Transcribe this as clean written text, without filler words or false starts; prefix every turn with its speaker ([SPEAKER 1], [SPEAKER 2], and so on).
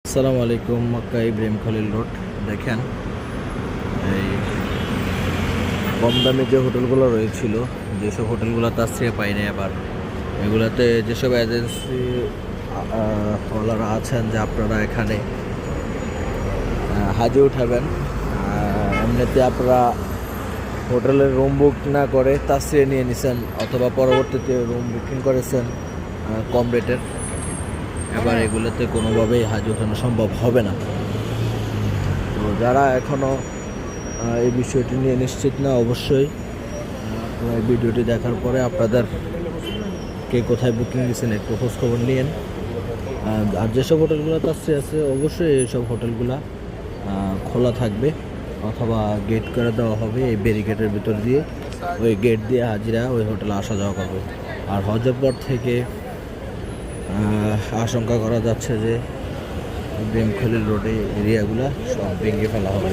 [SPEAKER 1] আসসালামু আলাইকুম। মক্কা ইব্রাহিম খলিল রোড দেখেন, এই কম দামে যে হোটেলগুলো রয়েছিল, যেসব হোটেলগুলো তার পাই না, আবার এগুলাতে যেসব এজেন্সি ওনারা আছেন যে আপনারা এখানে হাজে উঠাবেন, এমনিতে আপনারা হোটেলের রুম বুক না করে তাসরিয়া নিয়ে নিছেন অথবা পরবর্তীতে রুম বুকিং করেছেন কম রেটের। এবার এগুলোতে কোনোভাবেই হাজ ওঠানো সম্ভব হবে না। তো যারা এখনও এই বিষয়টি নিয়ে নিশ্চিত না, অবশ্যই আপনারা এই ভিডিওটি দেখার পরে আপনাদের কে কোথায় বুকিং দিয়েছেন একটু খোঁজখবর নিন। আর যেসব হোটেলগুলো তাসরি আছে অবশ্যই এইসব হোটেলগুলো খোলা থাকবে অথবা গেট করে দেওয়া হবে। এই ব্যারিকেডের ভিতর দিয়ে, ওই গেট দিয়ে হাজিরা ওই হোটেলে আসা যাওয়া করবে। আর হজের পর থেকে আশঙ্কা করা যাচ্ছে যে ইব্রাহিম খলিল রোডে এরিয়াগুলো সব ভেঙে ফেলা হবে।